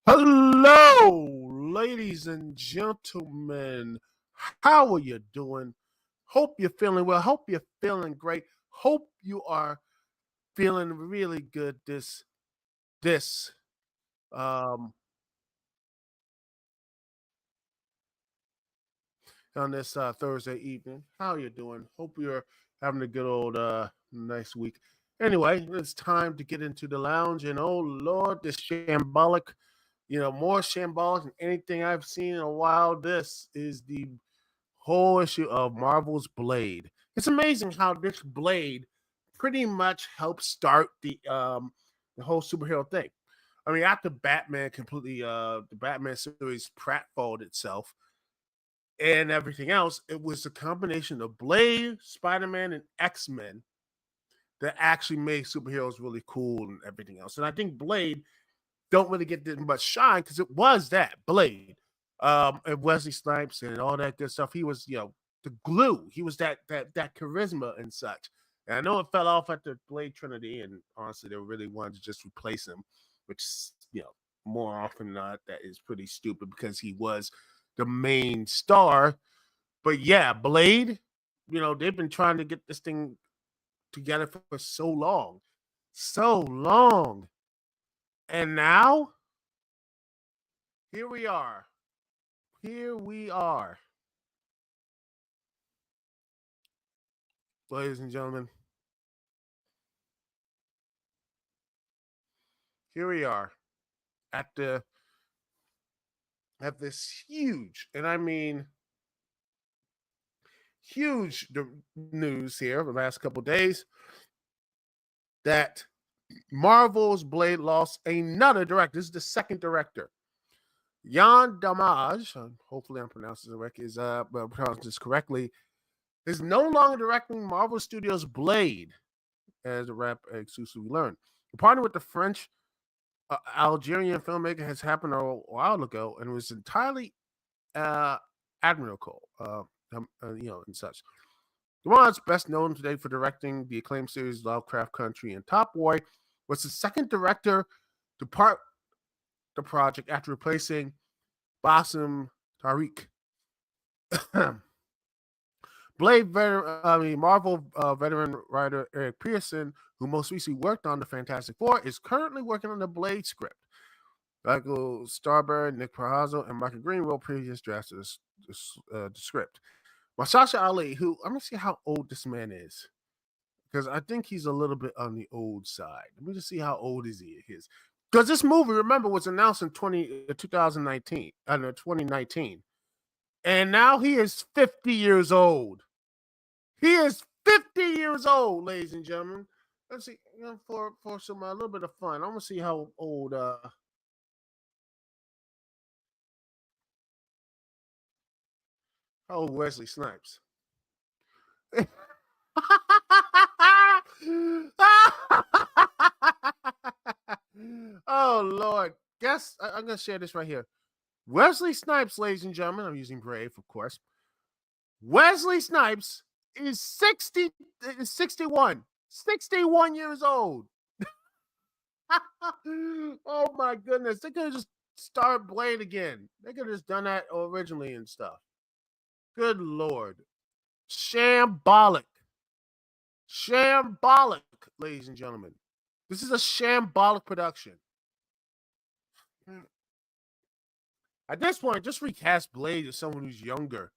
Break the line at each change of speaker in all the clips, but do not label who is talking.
Hello, ladies and gentlemen. How are you doing? Hope you're feeling well. Hope you're feeling great. Hope you are feeling really good this um on this Thursday evening. How you doing? Hope you're having a good old nice week. Anyway, it's time to get into the lounge, and oh Lord, this shambolic, more shambolic than anything I've seen in a while. This is the whole issue of Marvel's Blade. It's amazing how this Blade pretty much helped start the whole superhero thing. I mean, after Batman completely the Batman series pratfalled itself and everything else, it was a combination of Blade, Spider-Man, and X-Men that actually made superheroes really cool and everything else. And I think Blade don't really get that much shine because it was that Blade, and Wesley Snipes and all that good stuff. He was, the glue. He was that charisma and such. And I know it fell off at the Blade Trinity, and honestly, they really wanted to just replace him, which more often than not, that is pretty stupid because he was the main star. But yeah, Blade, they've been trying to get this thing together for so long. So long. And now, here we are. Here we are. Ladies and gentlemen, here we are at the at this huge, and I mean huge news here the last couple days that Marvel's Blade lost another director. This is the second director. Yann Demange, hopefully I'm pronouncing this correctly, is no longer directing Marvel Studios' Blade, as the rap exclusively learned. The partner with the French Algerian filmmaker has happened a while ago, and was entirely admirable, and such. Demange, best known today for directing the acclaimed series Lovecraft Country and Top Boy, was the second director to part the project after replacing Bassem Tariq. Marvel veteran writer Eric Pearson, who most recently worked on the Fantastic Four, is currently working on the Blade script. Michael Starber, Nick Parrazzo, and Michael Green wrote previous drafts of the script. Mahershala Ali, who, let me see how old this man is, because I think he's a little bit on the old side. Let me just see how old is he is. Because this movie, remember, was announced in 2019, and now he is 50 years old. He is 50 years old, ladies and gentlemen. Let's see, for some a little bit of fun, I want to see how old Wesley Snipes. Oh Lord. Guess I'm gonna share this right here. Wesley Snipes, ladies and gentlemen, I'm using Brave, of course. Wesley Snipes is 61 years old. Oh my goodness. They could have just started Blade again. They could have just done that originally and stuff. Good Lord. Shambolic. Shambolic, ladies and gentlemen. This is a shambolic production. At this point, just recast Blade as someone who's younger.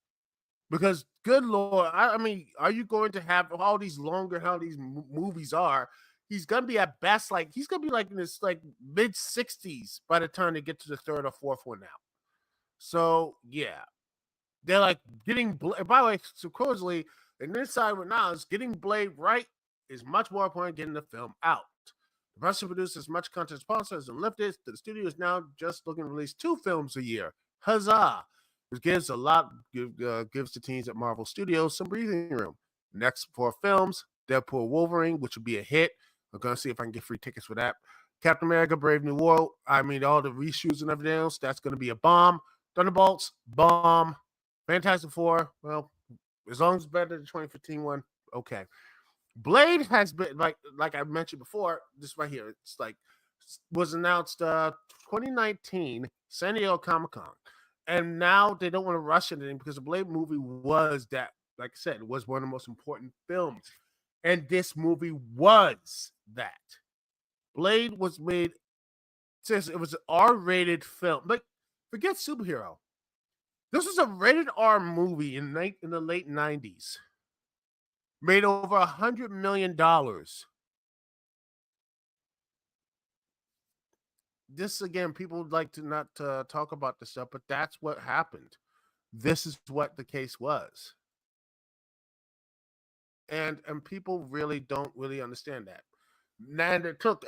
Because, good Lord, I mean, are you going to have all these longer, how these movies are? He's going to be at best, he's going to be in his mid 60s by the time they get to the third or fourth one now. So, yeah. They're getting, by the way, supposedly, and inside right now is getting Blade right is much more important than getting the film out. The production produces as much content as possible as lifted. The studio is now just looking to release 2 films a year. Huzzah! Which gives the teams at Marvel Studios some breathing room. Next 4 films: Deadpool, Wolverine, which will be a hit. I'm gonna see if I can get free tickets for that. Captain America, Brave New World. I mean, all the reshoots and everything else. That's gonna be a bomb. Thunderbolts, bomb. Fantastic Four. Well, as long as it's better than the 2015 one, okay. Blade has been like I mentioned before. This right here, it's was announced 2019 San Diego Comic-Con, and now they don't want to rush anything because the Blade movie was that, like I said, it was one of the most important films, and this movie was that. Blade was made. It was an R-rated film, but forget superhero. This was a rated R movie in the late 90s. Made over $100 million. This, again, people like to not talk about this stuff, but that's what happened. This is what the case was. And people really don't really understand that. And it took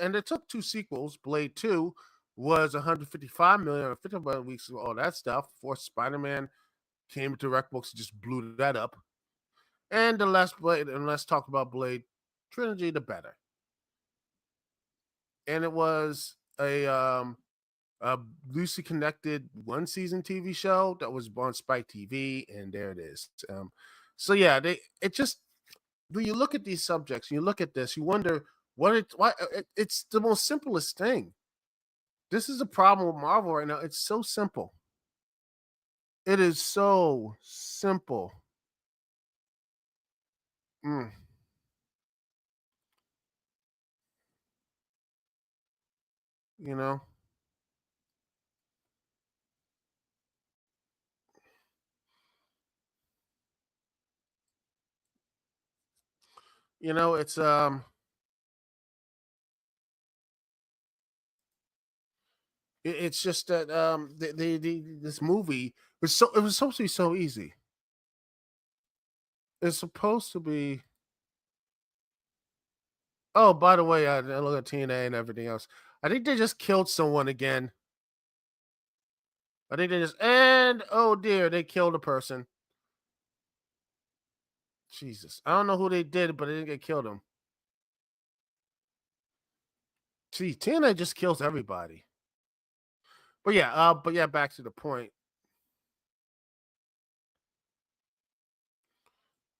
2 sequels. Blade 2 was 155 million or 55 weeks, all that stuff. Before Spider-Man came to direct books, just blew that up. And the less Blade, and let's talk about Blade trilogy, the better. And it was a loosely connected 1-season TV show that was on Spike TV, and there it is. So yeah, when you look at these subjects, you look at this, you wonder it's the most simplest thing. This is a problem with Marvel right now. It's so simple. It is so simple. Mm. You know, it's it's just that this movie was supposed to be so easy. It's supposed to be. Oh, by the way, I look at TNA and everything else. I think they just killed someone again. I think they just and oh dear, they killed a person. Jesus, I don't know who they did, but they didn't get killed him. See, TNA just kills everybody. But yeah, back to the point.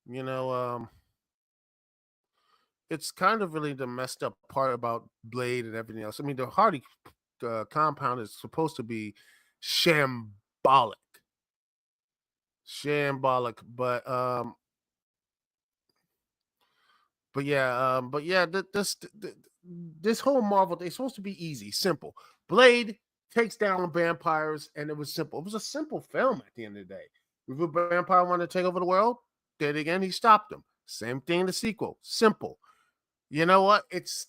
You know, it's kind of really the messed up part about Blade and everything else. I mean, the Hardy compound is supposed to be shambolic, shambolic, but yeah, this whole Marvel thing is supposed to be easy, simple. Blade takes down vampires, and it was simple. It was a simple film at the end of the day. If a vampire wanted to take over the world, did it again, he stopped him. Same thing in the sequel, simple. You know what? It's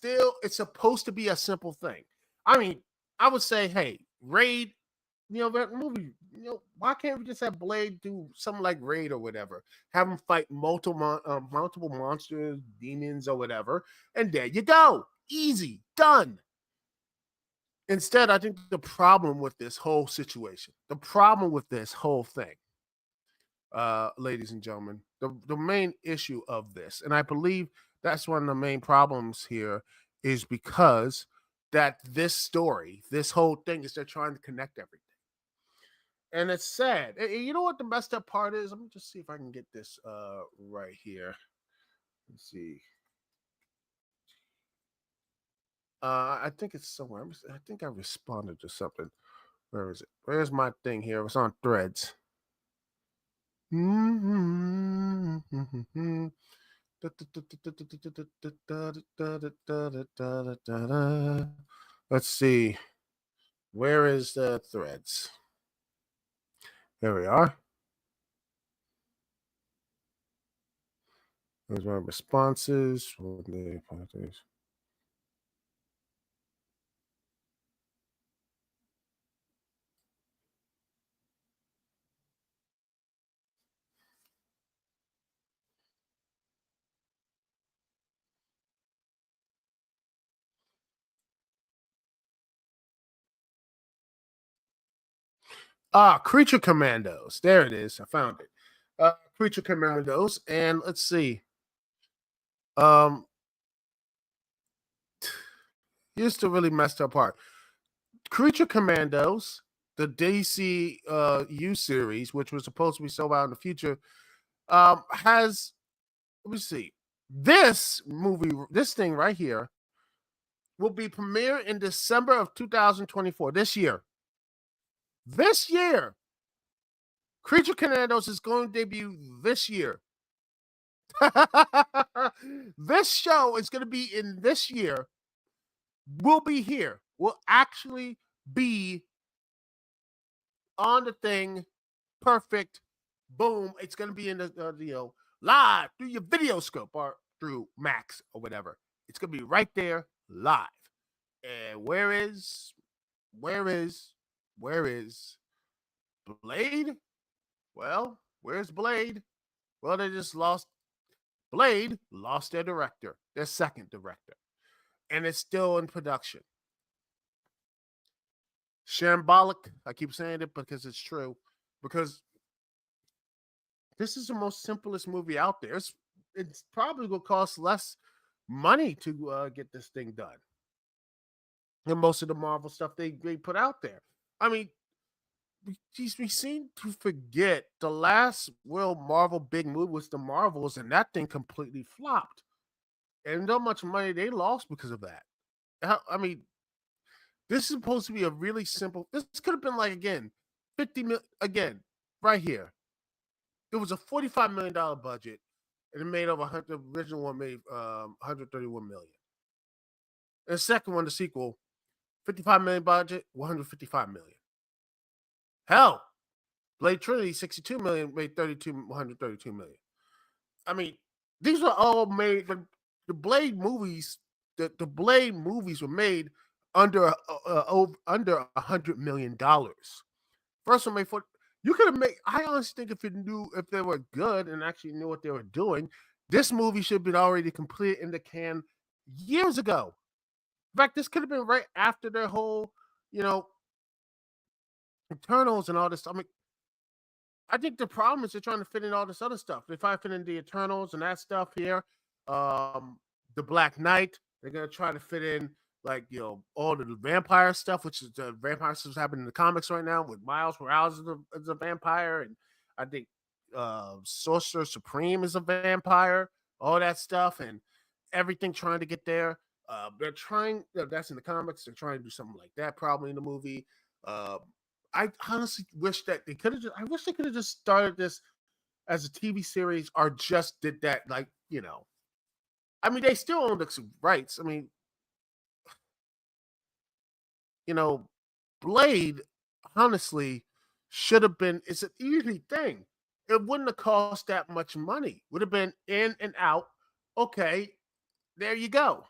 supposed to be a simple thing. I mean, I would say, hey, Raid, that movie, why can't we just have Blade do something like Raid or whatever? Have him fight multiple monsters, demons, or whatever, and there you go, easy, done. Instead, I think the problem with this whole situation, the problem with this whole thing, ladies and gentlemen, the main issue of this, and I believe that's one of the main problems here, is because that this story, this whole thing, is they're trying to connect everything. And it's sad. You know what the messed up part is? Let me just see if I can get this right here. Let's see. I think it's somewhere. I think I responded to something. Where is it? Where's my thing here? It's on Threads. Let's see. Where is the Threads? There we are. There's my responses. Creature Commandos. There it is. I found it. Creature Commandos, and let's see. Um, here's the really messed up part. Creature Commandos, the DC U series, which was supposed to be sold out in the future, has, let me see. This movie, this thing right here, will be premiered in December of 2024. This year. This year. Creature Commandos is going to debut this year. This show is going to be in this year. Will be here. Will actually be on the thing. Perfect. Boom. It's going to be in the live through your video scope or through Max or whatever. It's going to be right there live. And where is Blade? Well, where's Blade? Well, they just lost. Blade lost their director, their second director, and it's still in production. Shambolic. I keep saying it because it's true. Because this is the most simplest movie out there. It's probably going to cost less money to get this thing done than most of the Marvel stuff they put out there. I mean, we seem to forget the last real Marvel big movie was the Marvels, and that thing completely flopped. And how much money they lost because of that. I mean, this is supposed to be a really simple. This could have been like again, 50 million again, right here. It was a $45 million budget, and it made over 100. The original one made 131 million. And the second one, the sequel, $55 million budget, $155 million. Hell, Blade Trinity, $62 million, made $132 million. I mean, these were all made. The Blade movies, the Blade movies were made under $100 million. First one made for you could have made. I honestly think if they were good and actually knew what they were doing, this movie should have been already complete in the can years ago. In fact, this could have been right after their whole, Eternals and all this. I mean, I think the problem is they're trying to fit in all this other stuff. They try to fit in the Eternals and that stuff here. The Black Knight. They're gonna try to fit in all the vampire stuff, which is the vampire stuff happening in the comics right now with Miles Morales as a vampire, and I think Sorcerer Supreme is a vampire. All that stuff and everything trying to get there. They're trying. That's in the comics. They're trying to do something like that probably in the movie. I honestly wish that they could have. I wish they could have just started this as a TV series or just did that. I mean, they still own the rights. I mean, Blade honestly should have been. It's an easy thing. It wouldn't have cost that much money. Would have been in and out. Okay, there you go.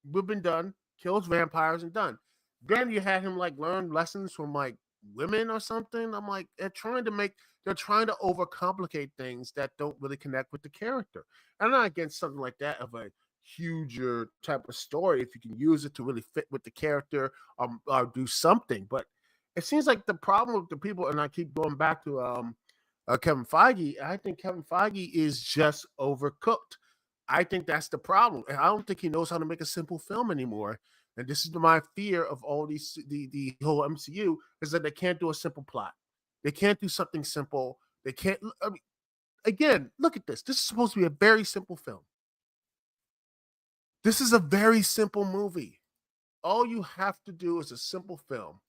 We've been done. Kills vampires and done. Then you had him learn lessons from women or something. I'm like, they're trying to overcomplicate things that don't really connect with the character. I'm not against something like that of a huger type of story if you can use it to really fit with the character or do something. But it seems like the problem with the people, and I keep going back to Kevin Feige. I think Kevin Feige is just overcooked. I think that's the problem. And I don't think he knows how to make a simple film anymore. And this is my fear of all the whole MCU is that they can't do a simple plot. They can't do something simple. They can't. I mean, again, look at this. This is supposed to be a very simple film. This is a very simple movie. All you have to do is a simple film.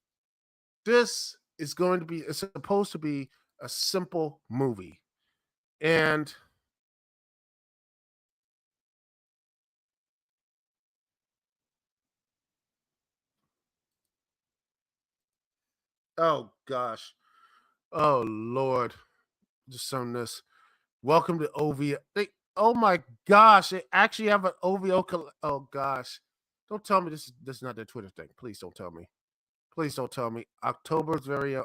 This is going to be. It's supposed to be a simple movie, and oh gosh, oh Lord, just on this. Welcome to OVO. Oh my gosh, they actually have an OVO. Oh gosh, don't tell me this is not their Twitter thing. Please don't tell me. Please don't tell me. October's very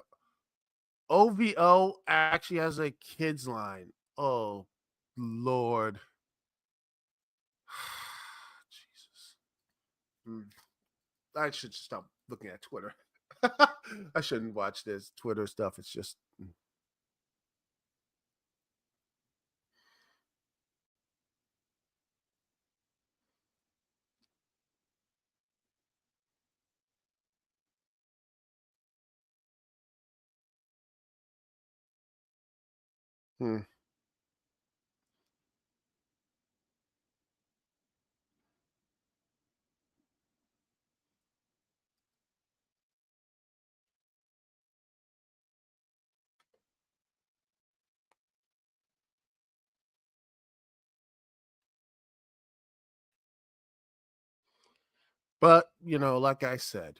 OVO actually has a kids line. Oh Lord, Jesus. I should stop looking at Twitter. I shouldn't watch this Twitter stuff. It's just. Hmm. But like I said,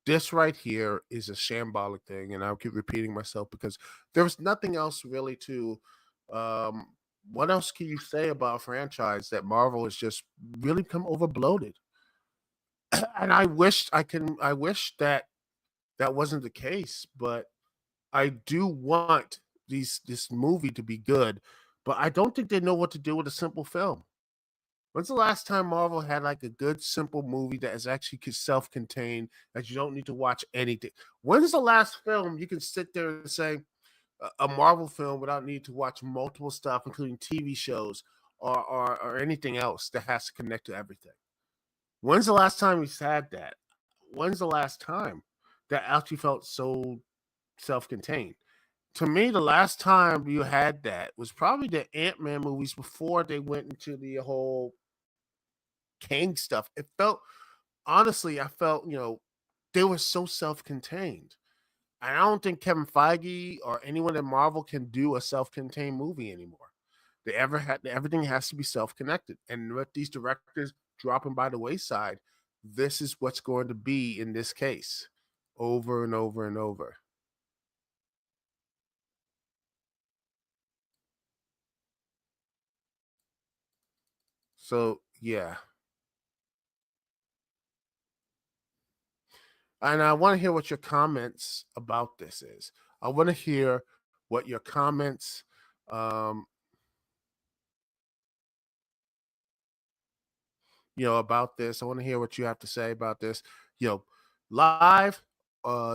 this right here is a shambolic thing, and I'll keep repeating myself because there's nothing else really to. Um, what else can you say about a franchise that Marvel has just really become overbloated? And I wish that that wasn't the case, but I do want this movie to be good, but I don't think they know what to do with a simple film. When's the last time Marvel had a good simple movie that is actually self-contained that you don't need to watch anything? When's the last film you can sit there and say a Marvel film without needing to watch multiple stuff, including TV shows or anything else that has to connect to everything? When's the last time we had that? When's the last time that actually felt so self-contained? To me, the last time you had that was probably the Ant-Man movies before they went into the whole Kang stuff. It felt honestly, I felt, they were so self-contained. And I don't think Kevin Feige or anyone at Marvel can do a self-contained movie anymore. They ever had everything has to be self-connected. And with these directors dropping by the wayside, this is what's going to be in this case over and over and over. So, yeah. And I want to hear what your comments about this is. I want to hear what your comments, um, about this. I want to hear what you have to say about this. You know, live,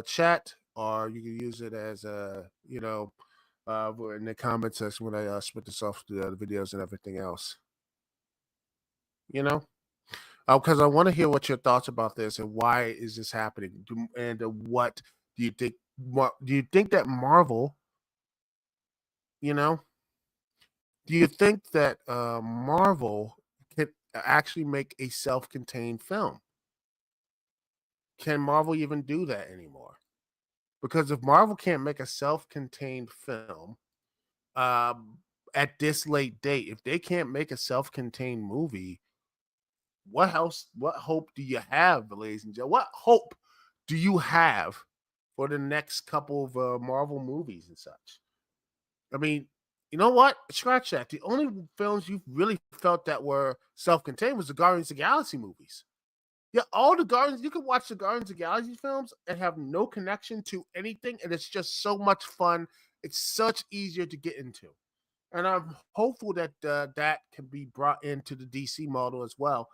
chat, or you can use it as in the comment section when I split this off to the videos and everything else. You know, because I want to hear what your thoughts about this and why is this happening, and what do you think? What do you think that Marvel? You know, do you think that Marvel can actually make a self-contained film? Can Marvel even do that anymore? Because if Marvel can't make a self-contained film um, at this late date, if they can't make a self-contained movie, what else? What hope do you have, ladies and gentlemen? What hope do you have for the next couple of Marvel movies and such? I mean, you know what? Scratch that. The only films you really felt that were self-contained was the Guardians of the Galaxy movies. Yeah, all the Guardians, you can watch the Guardians of the Galaxy films and have no connection to anything, and it's just so much fun. It's such easier to get into. And I'm hopeful that that can be brought into the DC model as well.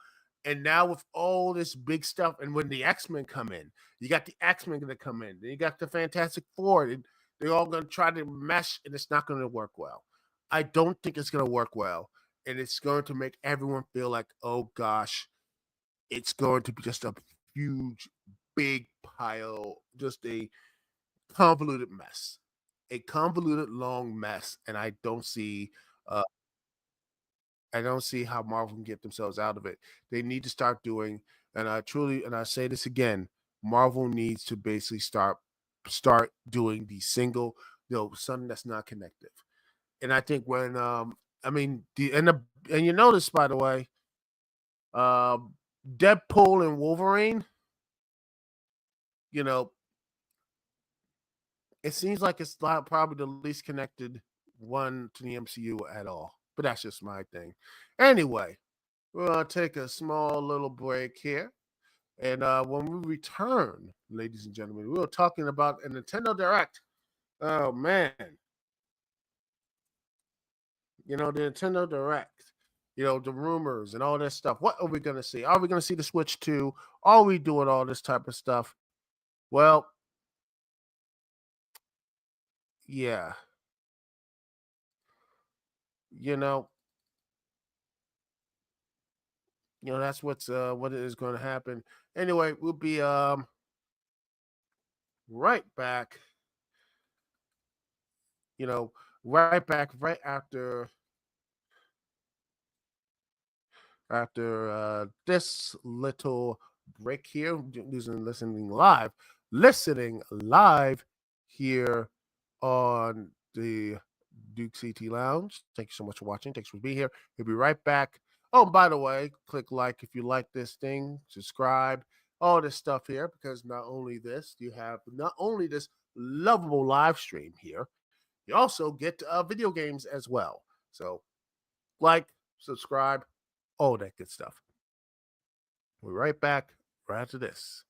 And now with all this big stuff, and when the X-Men come in, you got the X-Men going to come in, then you got the Fantastic Four, and they're all going to try to mesh, and it's not going to work well. I don't think it's going to work well, and it's going to make everyone feel like, oh gosh, it's going to be just a huge, big pile, just a convoluted mess, a convoluted, long mess, and uh, I don't see how Marvel can get themselves out of it. They need to start doing, and I say this again, Marvel needs to basically start doing the single, something that's not connective. And I think when I mean and you notice by the way, um Deadpool and Wolverine, you know, it seems like it's not probably the least connected one to the MCU at all. But that's just my thing. Anyway, we're gonna take a small little break here. And when we return, ladies and gentlemen, we were talking about a Nintendo Direct. Oh man, the Nintendo Direct, the rumors and all this stuff. What are we gonna see? Are we gonna see the Switch 2? Are we doing all this type of stuff? Well, yeah, you know, that's what is going to happen. Anyway, we'll be right back. You know, right back right after this little break here, listening live here on the Dukect Lounge. Thank you so much for watching. Thanks for being here. We'll be right back. Oh, by the way, click like if you like this thing, subscribe, all this stuff here, because you have not only this lovable live stream here, you also get video games as well. So, like, subscribe, all that good stuff. We're right back right after this.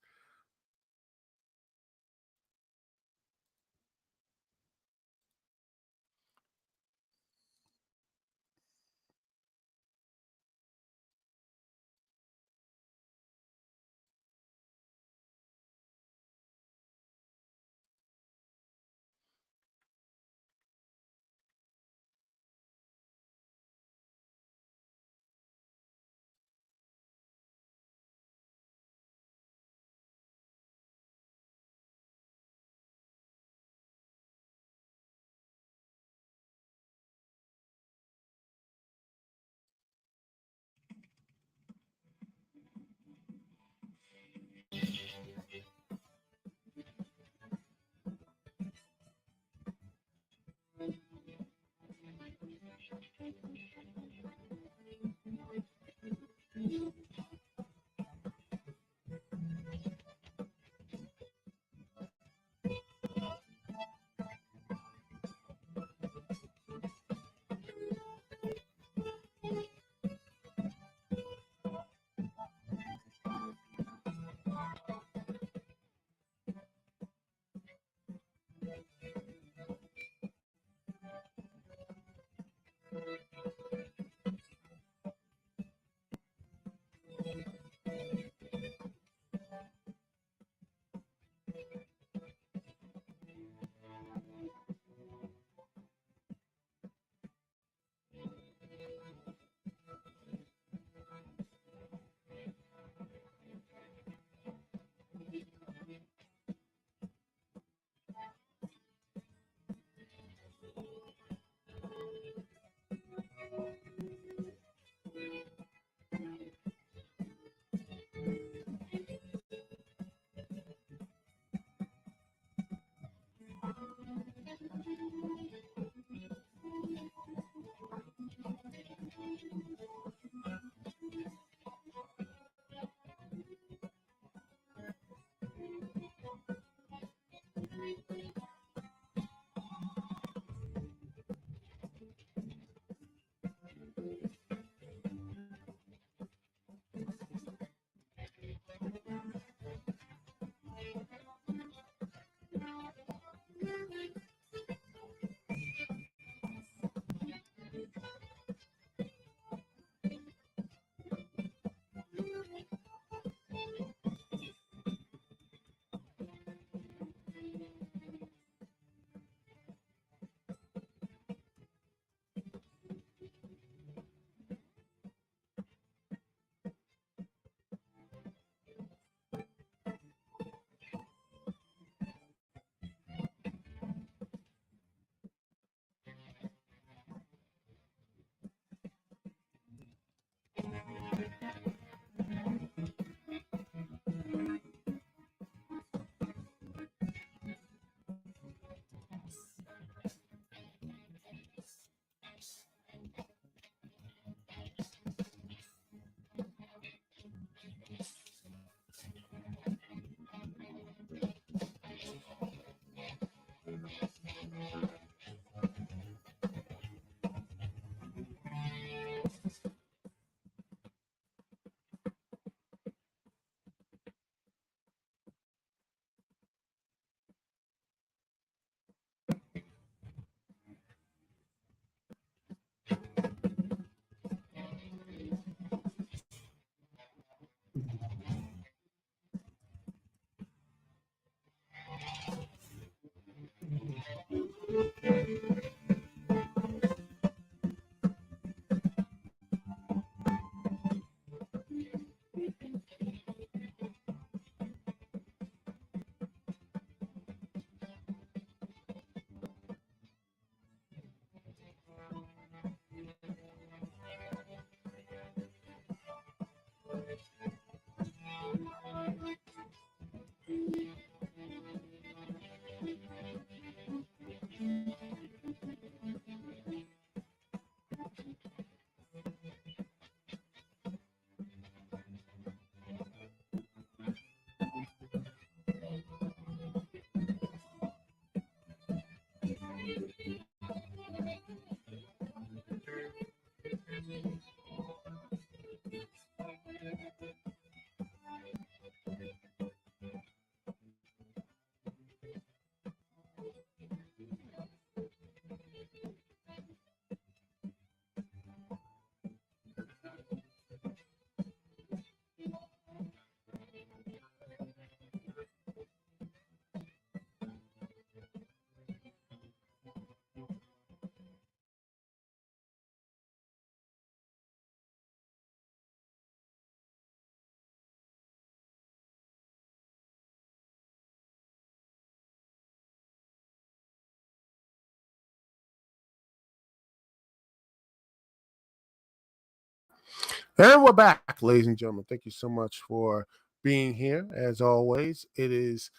And we're back, ladies and gentlemen. Thank you so much for being here. As always, it is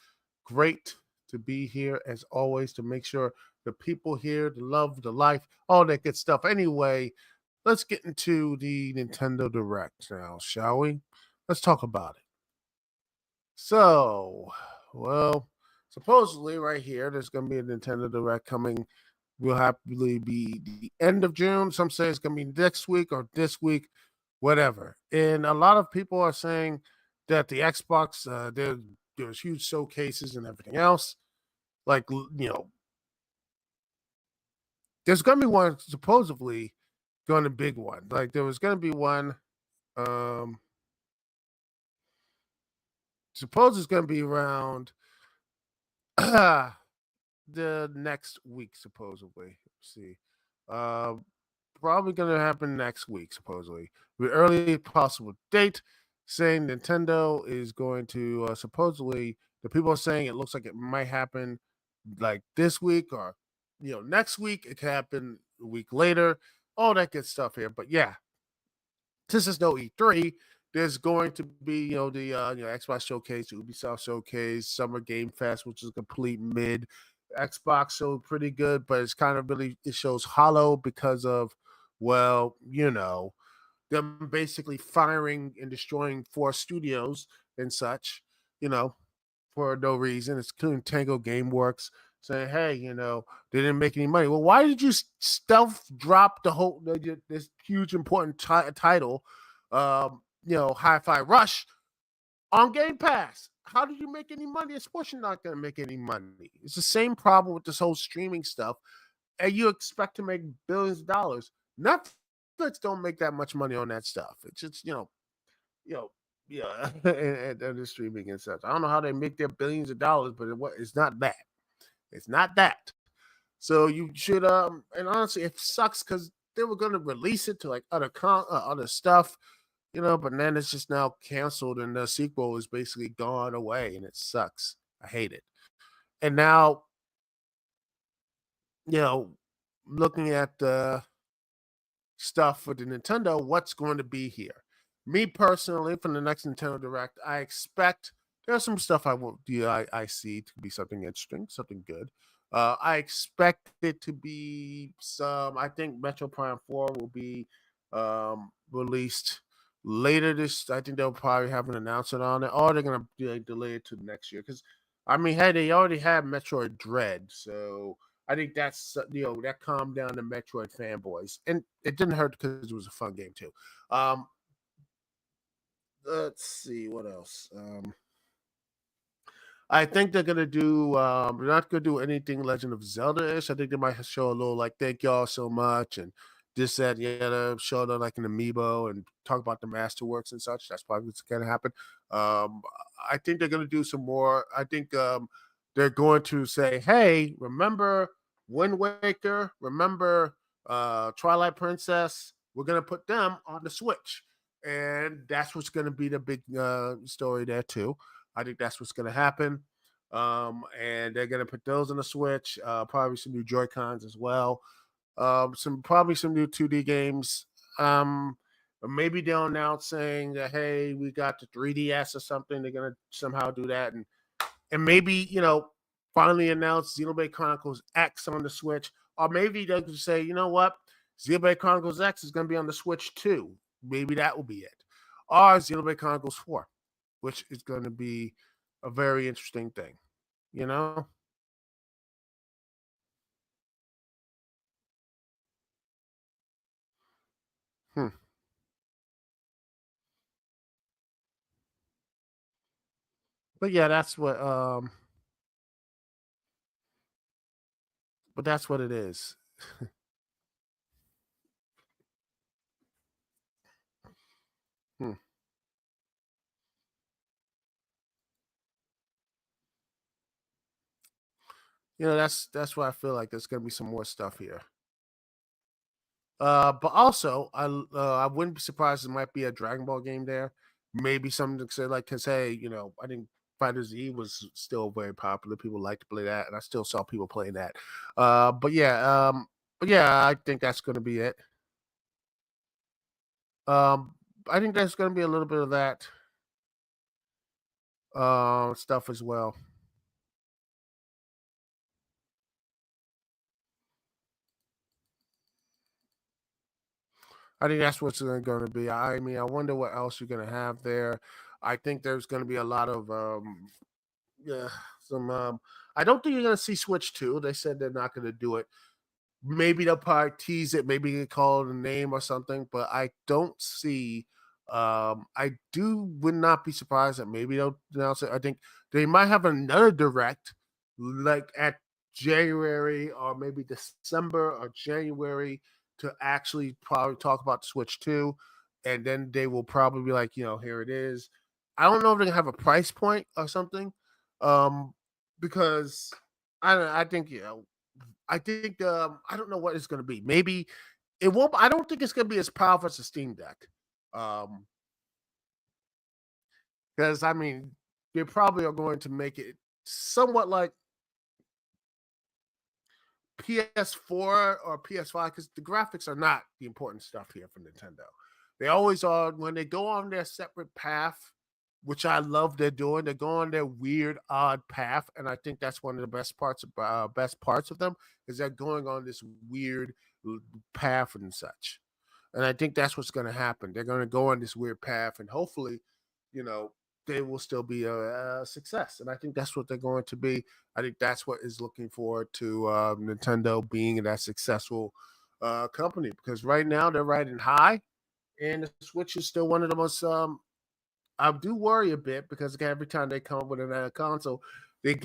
great to be here, as always, to make sure the people here, the love, the life, all that good stuff. Anyway, let's get into the Nintendo Direct now, shall we? Let's talk about it. So, well, supposedly right here, there's going to be a Nintendo Direct coming. Will happily be the end of June. Some say it's going to be next week or this week, whatever. And a lot of people are saying that the Xbox, there's huge showcases and everything else. Like, there's going to be one supposedly going to big one. Like, there was going to be one. Um, suppose it's going to be around the next week, supposedly. Let's see. Uh, Probably going to happen next week, supposedly. The earliest possible date, saying Nintendo is going to supposedly, the people are saying it looks like it might happen like this week or, next week. It could happen a week later. All that good stuff here. But yeah, since there's no E3, there's going to be, the Xbox Showcase, Ubisoft Showcase, Summer Game Fest, which is complete mid. Xbox showed pretty good, but it's kind of really, it shows hollow because of, well, them basically firing and destroying 4 studios and such, you know, for no reason. It's including Tango Gameworks saying, "Hey, they didn't make any money." Well, why did you stealth drop this huge important title, Hi-Fi Rush on Game Pass? How did you make any money? Of course, you're not going to make any money. It's the same problem with this whole streaming stuff, and you expect to make billions of dollars. Netflix don't make that much money on that stuff. It's just you know, yeah, and the streaming and such. I don't know how they make their billions of dollars, but it's not that. It's not that. So you should and honestly, it sucks because they were going to release it to like other stuff, but then it's just now canceled and the sequel is basically gone away and it sucks. I hate it. And now, you know, looking at the stuff for the Nintendo, what's going to be here? Me personally, from the next Nintendo Direct, I expect there's some stuff I see to be something interesting, something good. I expect it to be some. I think Metro Prime 4 will be released later this. I think they'll probably have an announcement on it, or they're gonna delay it to next year. Because I mean, hey, they already have Metroid Dread, so I think that's that calmed down the Metroid fanboys, and it didn't hurt because it was a fun game too. Um, let's see what else. I think they're gonna do. They're not gonna do anything Legend of Zelda-ish. I think they might show a little like "Thank y'all so much" and this, that, the other. Show them like an amiibo and talk about the masterworks and such. That's probably what's gonna happen. Um, I think they're gonna do some more. I think they're going to say, "Hey, remember Wind Waker? Remember Twilight Princess? We're gonna put them on the Switch." And that's what's going to be the big story there too. I think that's what's going to happen. And they're going to put those on the Switch. Probably some new Joy Cons as well. Some new 2D games. Maybe they'll announce saying that hey, we got the 3DS or something. They're going to somehow do that, and maybe finally announce Xenoblade Chronicles X on the Switch, or maybe they could say, you know what, Xenoblade Chronicles X is going to be on the Switch too. Maybe that will be it, or Xenoblade Chronicles 4, which is going to be a very interesting thing. You know, hmm. But yeah, that's what it is. Hmm. That's why I feel like there's going to be some more stuff here. But also, I wouldn't be surprised there might be a Dragon Ball game there. Maybe something to say like, cause hey, I think Fighter Z was still very popular. People like to play that, and I still saw people playing that. But yeah, I think that's going to be it. Um, I think there's going to be a little bit of that stuff as well. I think that's what's going to be. I mean, I wonder what else you're going to have there. I think there's going to be a lot of yeah, some. I don't think you're going to see Switch 2. They said they're not going to do it. Maybe they'll probably tease it, maybe they call it a name or something, but I don't see. I would not be surprised that maybe they'll announce it. I think they might have another direct, like at January or maybe December or January, to actually probably talk about the Switch 2, and then they will probably be like, here it is. I don't know if they're gonna have a price point or something, um, because I think I think I don't know what it's going to be. Maybe it won't. I don't think it's going to be as powerful as the Steam Deck, because I mean they probably are going to make it somewhat like PS4 or PS5 because the graphics are not the important stuff here for Nintendo. They always are when they go on their separate path, which I love they're doing. They go on their weird, odd path, and I think that's one of the best parts of them is they're going on this weird path and such. And I think that's what's going to happen. They're going to go on this weird path, and hopefully, you know, they will still be a success. And I think that's what they're going to be. I think that's what is looking forward to Nintendo being that successful company because right now they're riding high, and the Switch is still one of the most. I do worry a bit because every time they come up with a console, they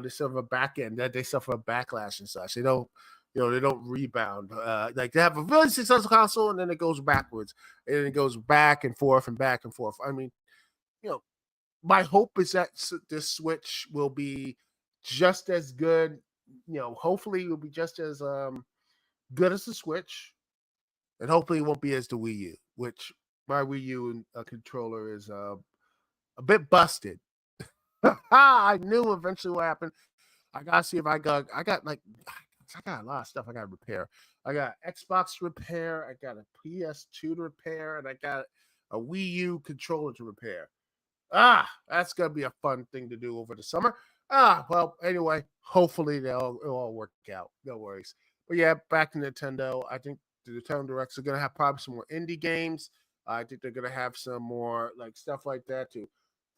suffer a back end that they suffer a backlash and such. They don't they don't rebound. Like they have a really successful console and then it goes backwards and then it goes back and forth and back and forth. I mean, you know, my hope is that this Switch will be just as good. Hopefully it will be just as good as the Switch, and hopefully it won't be as the Wii U, which my Wii U controller is a bit busted. I knew eventually what happened. I gotta see if I got a lot of stuff I gotta repair. I got Xbox to repair, I got a PS2 to repair, and I got a Wii U controller to repair. That's gonna be a fun thing to do over the summer. Well, anyway, hopefully it'll all work out. No worries. But yeah, back to Nintendo. I think the Nintendo Directs are gonna have probably some more indie games. I think they're gonna have some more like stuff like that to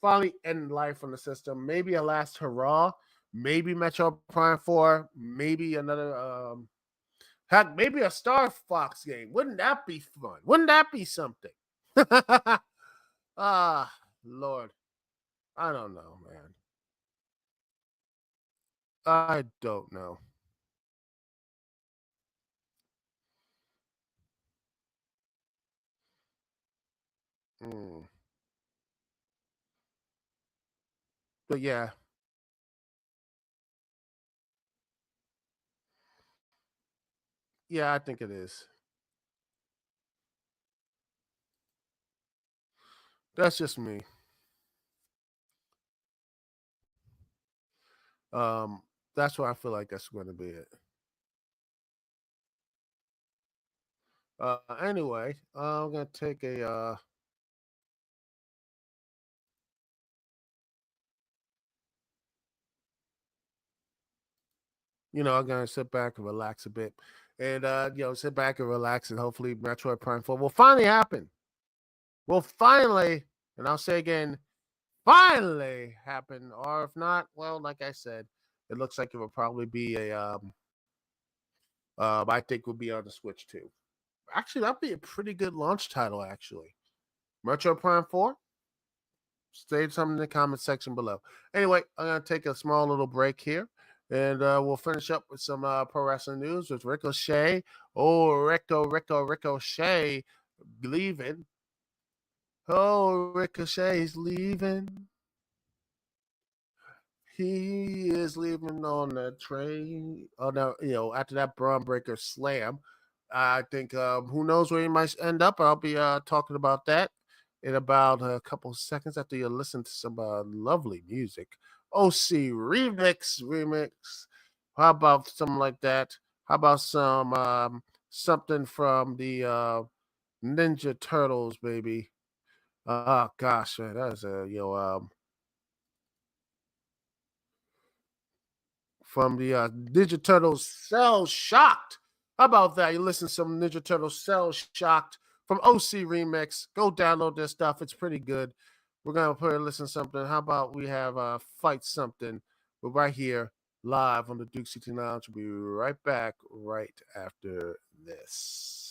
finally end life on the system. Maybe a last hurrah. Maybe Metro Prime 4. Maybe another heck, maybe a Star Fox game. Wouldn't that be fun? Wouldn't that be something? Lord. I don't know, man. I don't know. Mm. But yeah, yeah, I think it is. That's just me. Um, that's why I feel like that's going to be it. Anyway, I'm gonna take a I'm gonna sit back and relax a bit, and sit back and relax, and hopefully Metroid Prime 4 will finally happen. Will finally, and I'll say again, finally happen. Or if not, well, like I said, it looks like it will probably be a I think will be on the Switch too. Actually, that'd be a pretty good launch title. Actually, Metro Prime 4. State something in the comment section below. Anyway, I'm gonna take a small little break here, and we'll finish up with some pro wrestling news with Ricochet. Oh, Ricochet leaving. Oh, Ricochet's leaving. He is leaving on the train. Oh no, after that Braun Breaker slam, I think who knows where he might end up. I'll be talking about that in about a couple seconds after you listen to some lovely music. OC remix. How about something like that? How about some something from the Ninja Turtles, baby. Oh gosh, that is a from the Ninja Turtles Cell Shocked. How about that? You listen to some Ninja Turtles Cell Shocked from OC Remix. Go download this stuff. It's pretty good. We're gonna put listen to something. How about we have Fight Something? We're right here live on the Dukect Lounge. We'll be right back right after this.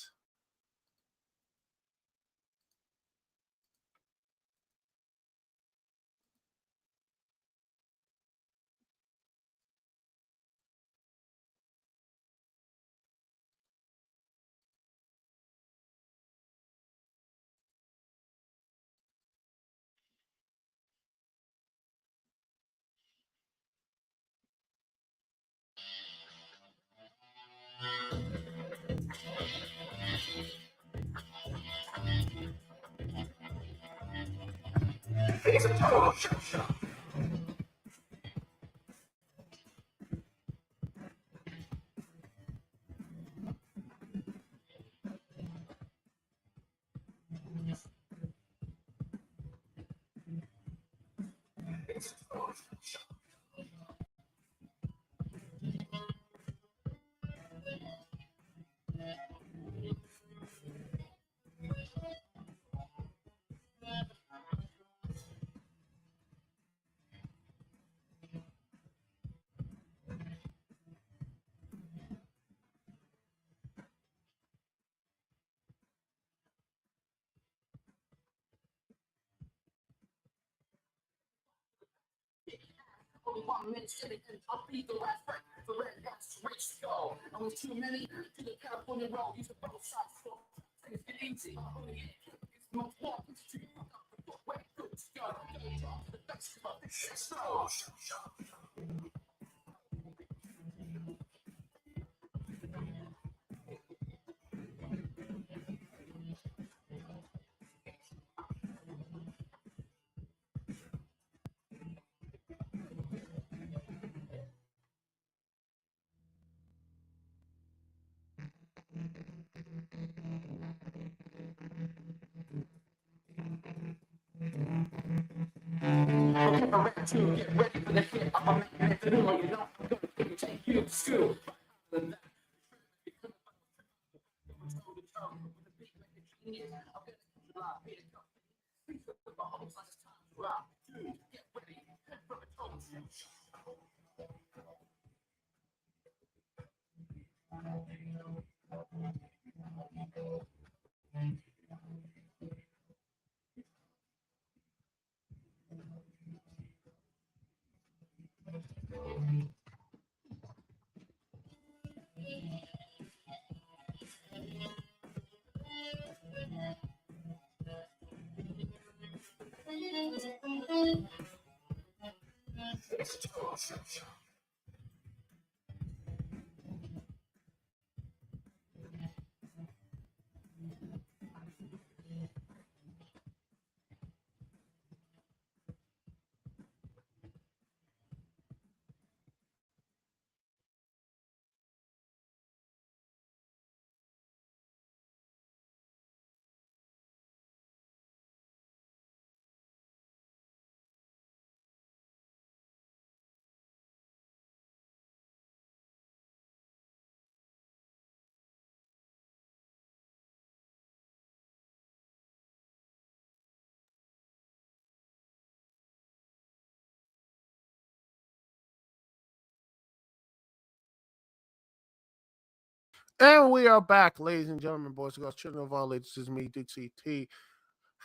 And we are back, ladies and gentlemen, boys and girls, children of all ages. This is me, Dukect.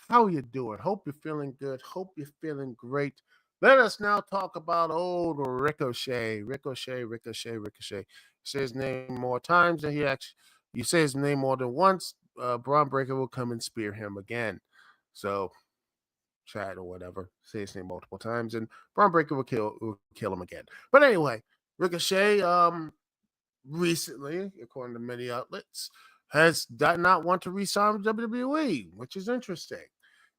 How you doing? Hope you're feeling good. Hope you're feeling great. Let us now talk about old Ricochet. Ricochet. You say his name more times than he actually. You say his name more than once. Braun Breaker will come and spear him again. So chat or whatever. Say his name multiple times, and Braun Breaker will kill him again. But anyway, Ricochet. Recently, according to many outlets, has not want to re-sign with WWE, which is interesting.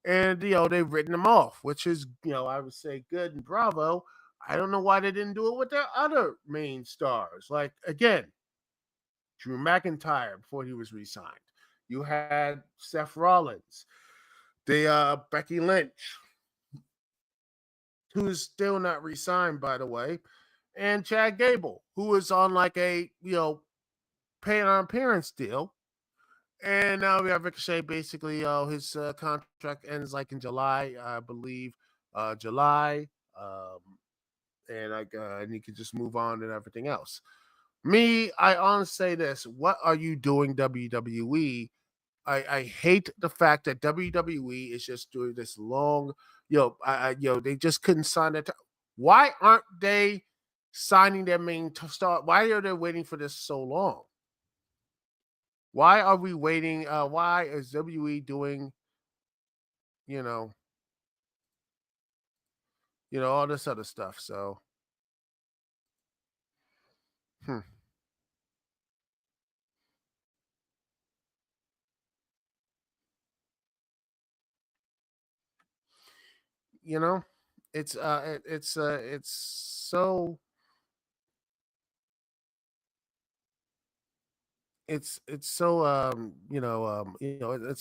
And they've written him off, which is I would say good and bravo. I don't know why they didn't do it with their other main stars. Like again, Drew McIntyre before he was re-signed. You had Seth Rollins, the Becky Lynch, who is still not re-signed, by the way, and Chad Gable, who is on like a paying on appearance deal. And now we have Ricochet. Basically, his contract ends like in July, I believe, July, and he could just move on and everything else. Me, I honestly say this: what are you doing, WWE? I hate the fact that WWE is just doing this long, they just couldn't sign that. Why aren't they signing their main star? Why are they waiting for this so long? Why are we waiting? Why is WWE doing, you know, all this other stuff? So, hmm, you know, it's so it's so it's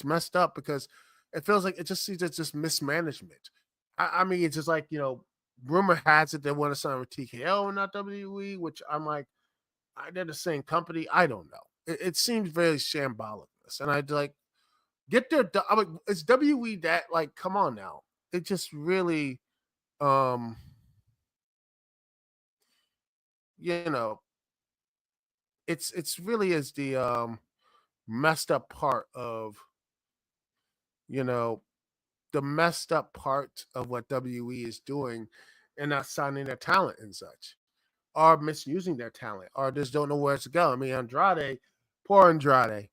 messed up because it feels like it's just mismanagement. I mean, it's just like rumor has it they want to sign with TKO and not WWE, which I'm like, they're the same company. I don't know. It seems very shambolic, and I'd like get their. I mean, it's WWE that like, come on now. It just really, um, you know, it's really is the messed up part of you know the messed up part of what WWE is doing and not signing their talent and such, or misusing their talent, or just don't know where to go. I mean, poor Andrade,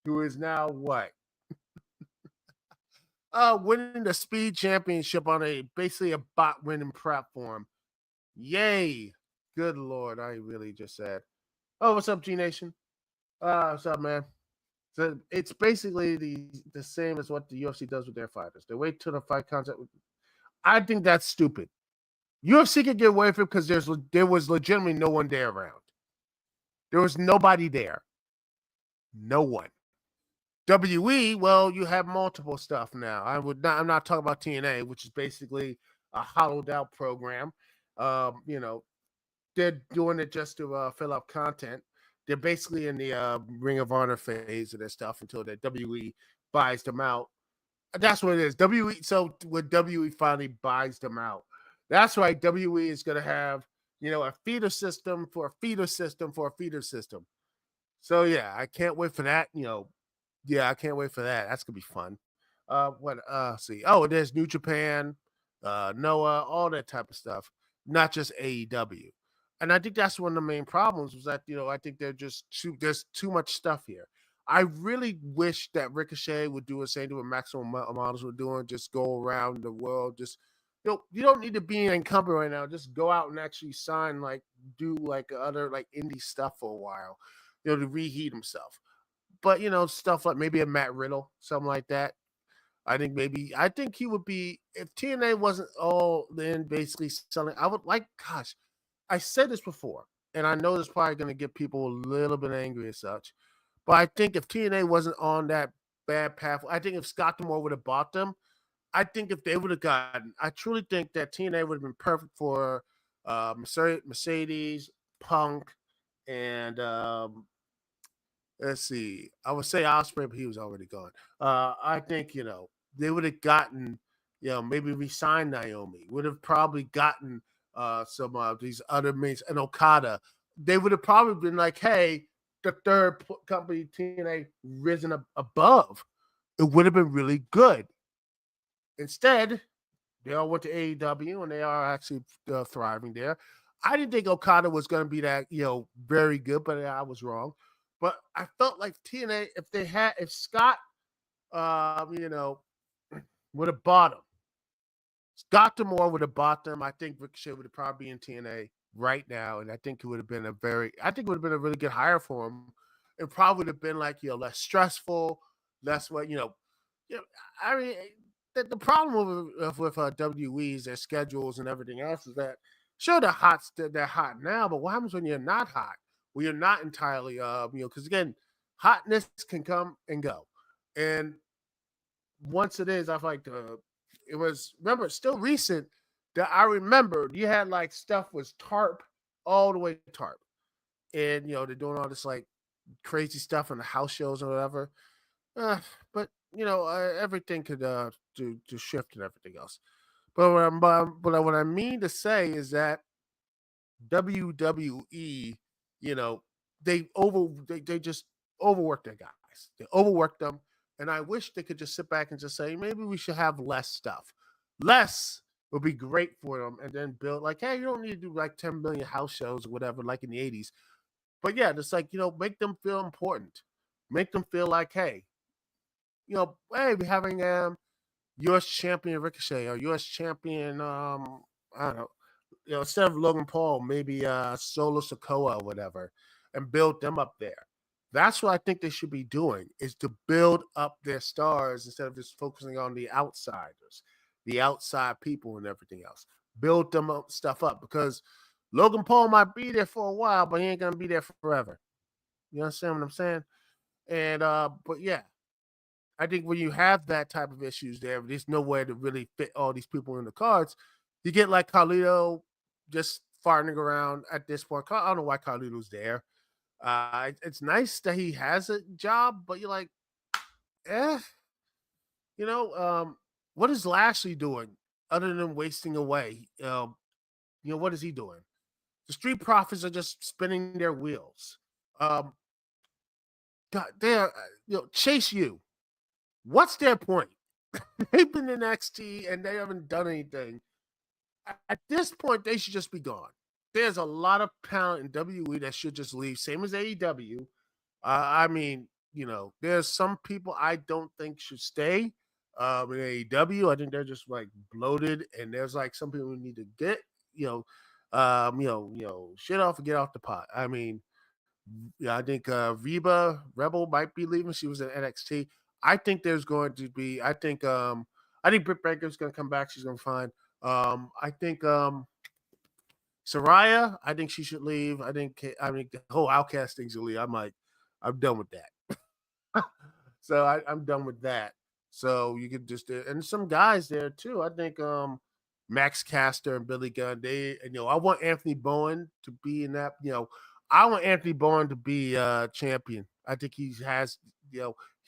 who is now what? Winning the Speed Championship on a basically a bot winning platform. Yay! Good lord, I really just said. Oh, what's up, G Nation? What's up, man? So it's basically the same as what the UFC does with their fighters. They wait till the fight concept. I think that's stupid. UFC could get away with it because there was legitimately no one there around. There was nobody there. No one. WE, well, you have multiple stuff now. I'm not talking about TNA, which is basically a hollowed out program. They're doing it just to fill up content. They're basically in the Ring of Honor phase of their stuff until the WE buys them out. That's what it is. WE. So when WE finally buys them out, that's right. WE is going to have a feeder system for a feeder system for a feeder system. So yeah, I can't wait for that. Yeah, I can't wait for that. That's gonna be fun. What? See. Oh, there's New Japan, Noah, all that type of stuff. Not just AEW. And I think that's one of the main problems was that I think there's too much stuff here. I really wish that Ricochet would do the same thing what Maximum Models were doing, just go around the world, just you don't need to be in encumbered right now. Just go out and actually sign do like other like indie stuff for a while, to reheat himself. But stuff like maybe a Matt Riddle, something like that. I think he would be if TNA wasn't all then basically selling. I would like, gosh, I said this before, and I know this is probably going to get people a little bit angry as such. But I think if TNA wasn't on that bad path, I think if Scott Demore would have bought them, I think if they would have gotten, I truly think that TNA would have been perfect for Mercedes, Punk, and let's see. I would say Osprey, but he was already gone. I think they would have gotten maybe re-signed Naomi. Would have probably gotten some of these other mates and Okada. They would have probably been like, hey, the third company TNA risen above. It would have been really good. Instead, they all went to AEW and they are actually thriving there. I didn't think Okada was going to be that very good, but I was wrong. But I felt like TNA, if Scott, would have bought him, Scott Demore would have bought them. I think Ricochet would have probably be in TNA right now, and I think it would have been a really good hire for him. It probably would have been like less stressful, less what I mean, the problem with WWE's their schedules and everything else is that sure they're hot now, but what happens when you're not hot? When you're not entirely because again hotness can come and go. And once it is, I feel like it was, remember, it's still recent that I remember you had like stuff was tarp all the way tarp. And, they're doing all this like crazy stuff in the house shows or whatever. But, everything could do shift and everything else. But what I mean to say is that WWE, you know, they just overwork their guys. They overwork them, and I wish they could just sit back and just say maybe we should have less stuff. Less would be great for them, and then build like, hey, you don't need to do like 10 million house shows or whatever, like in the '80s. But yeah, just like make them feel important, make them feel like, hey, hey, we're having U.S. champion Ricochet or U.S. champion, I don't know, instead of Logan Paul, maybe Solo Sokoa or whatever, and build them up there. That's what I think they should be doing, is to build up their stars instead of just focusing on the outsiders, the outside people and everything else. Build them up, stuff up, because Logan Paul might be there for a while, but he ain't gonna be there forever. You understand what I'm saying? And but yeah, I think when you have that type of issues there's no way to really fit all these people in the cards. You get like Carlito just farting around at this point. I don't know why Carlito's there. It's nice that he has a job, but you're like, eh, you know, what is Lashley doing other than wasting away? What is he doing? The Street Profits are just spinning their wheels. Um, God, they're, Chase U. What's their point? They've been in NXT and they haven't done anything. At this point, they should just be gone. There's a lot of talent in WWE that should just leave, same as AEW. I mean, there's some people I don't think should stay in AEW. I think they're just like bloated, and there's like some people who need to get, shit off and get off the pot. I mean, yeah, I think Reba Rebel might be leaving. She was in NXT. I think there's going to be. I think Britt Baker's going to come back. She's going to find. I think Saraya. I think she should leave. I mean the whole Outcast thing should leave. I'm done with that. So I'm done with that. So you could just and some guys there too. I think Max Caster and Billy Gunn. I want Anthony Bowen to be in that. I want Anthony Bowen to be champion. I think he has.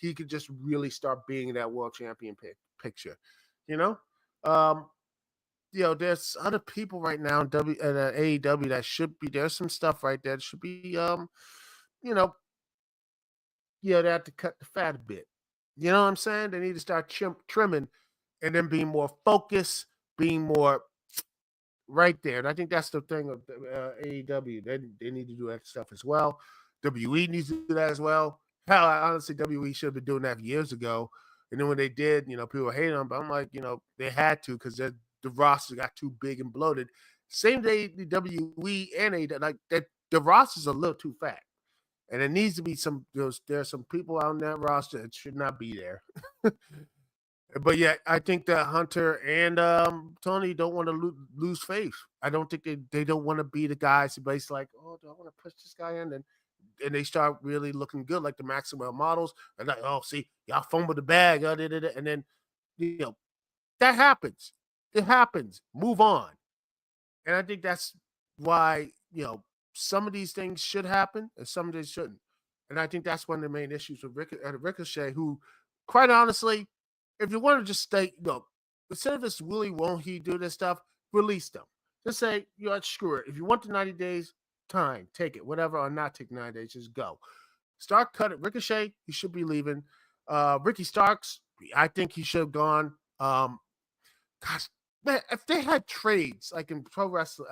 He could just really start being in that world champion picture. You know. Um, there's other people right now in AEW that should be. There's some stuff right there that should be. You know, they have to cut the fat a bit. You know what I'm saying? They need to start trimming and then being more focused, being more right there. And I think that's the thing of AEW. They need to do that stuff as well. WE needs to do that as well. Hell, honestly, WE should have been doing that years ago. And then when they did, people were hating them. But I'm like, they had to because the roster got too big and bloated. Same day, the WE and AEW, like that, the rosters are a little too fat. And there needs to be there are some people on that roster that should not be there. But yeah, I think that Hunter and Tony don't want to lose faith. I don't think they don't want to be the guys who basically like, oh, do I want to push this guy in? And they start really looking good, like the Maxwell models. And like, oh, see, y'all fumbled the bag. And then, that happens. It happens. Move on. And I think that's why, some of these things should happen and some of these shouldn't. And I think that's one of the main issues with Ricochet, who, quite honestly, if you want to just stay, instead of this Willie won't he do this stuff, release them. Just say, screw it. If you want the 90 days, time, take it. Whatever, or not take 90 days, just go. Start cutting. Ricochet, he should be leaving. Ricky Starks, I think he should have gone. Gosh, man, if they had trades like in pro wrestling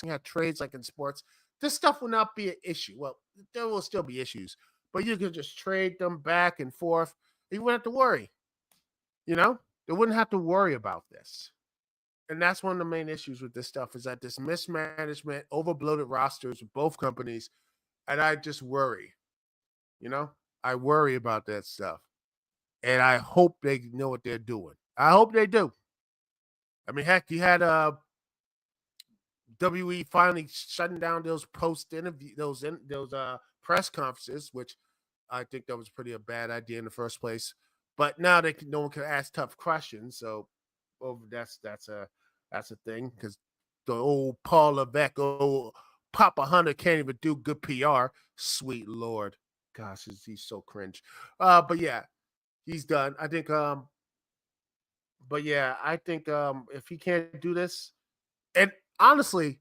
had trades like in sports, this stuff will not be an issue. Well, there will still be issues, but you can just trade them back and forth. You wouldn't have to worry. They wouldn't have to worry about this. And that's one of the main issues with this stuff is that this mismanagement, overbloated rosters with both companies, and I just worry. I worry about that stuff. And I hope they know what they're doing. I hope they do. I mean, heck, you had WE finally shutting down those post interview, those press conferences, which I think that was pretty a bad idea in the first place. But now no one can ask tough questions, so that's a thing because the old Paul Levesque, old Papa Hunter can't even do good PR. Sweet Lord, gosh, he's so cringe. But yeah, he's done. I think. But yeah, I think if he can't do this, and honestly,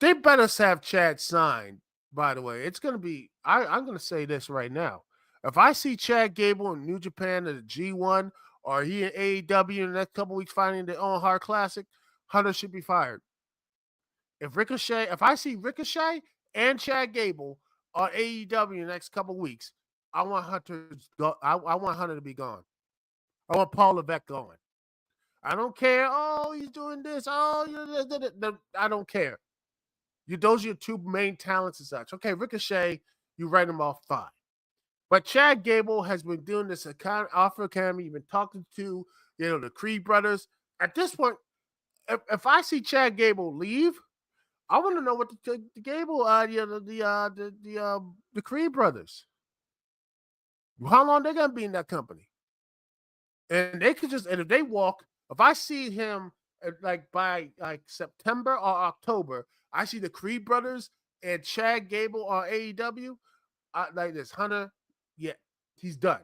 they better have Chad signed. By the way, it's gonna be. I'm gonna say this right now. If I see Chad Gable in New Japan at the G1 or he in AEW in the next couple weeks fighting the Owen Hart Classic, Hunter should be fired. If I see Ricochet and Chad Gable on AEW in the next couple weeks, I want Hunter to go. I want Hunter to be gone. I want Paul Levesque going. I don't care. Oh, he's doing this. Oh, I don't care. Those are your two main talents and such. Okay, Ricochet, you write him off fine. But Chad Gable has been doing this Alpha Academy. You've been talking to, the Creed brothers. At this point, if I see Chad Gable leave, I want to know what the Gable, the Creed brothers, how long they're gonna be in that company, and they could and if they walk, if I see him by September or October, I see the Creed brothers and Chad Gable on AEW, like this Hunter, yeah, he's done.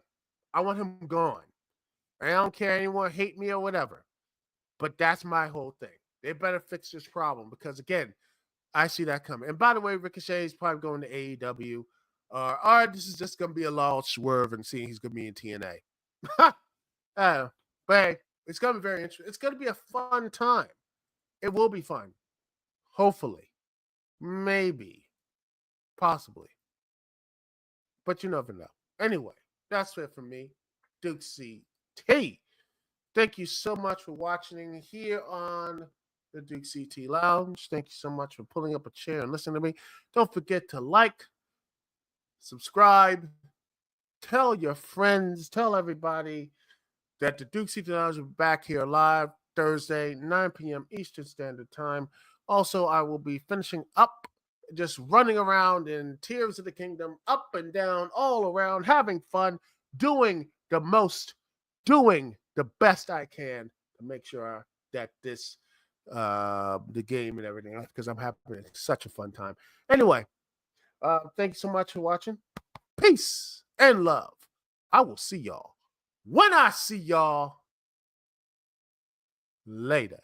I want him gone. I don't care anyone hate me or whatever, but that's my whole thing. They better fix this problem because again, I see that coming. And by the way, Ricochet is probably going to AEW. All right, this is just going to be a long swerve and seeing he's going to be in TNA. But hey, it's going to be very interesting. It's going to be a fun time. It will be fun. Hopefully. Maybe. Possibly. But you never know. Anyway, that's it for me. Dukect. Thank you so much for watching here on the Dukect Lounge. Thank you so much for pulling up a chair and listening to me. Don't forget to like, subscribe, tell your friends, tell everybody that the Dukect Lounge will be back here live Thursday, 9 p.m. Eastern Standard Time. Also, I will be finishing up, just running around in Tears of the Kingdom, up and down, all around, having fun, doing the best I can to make sure that the game and everything else, because I'm having such a fun time. Anyway, thank you so much for watching. Peace and love. I will see y'all when I see y'all later.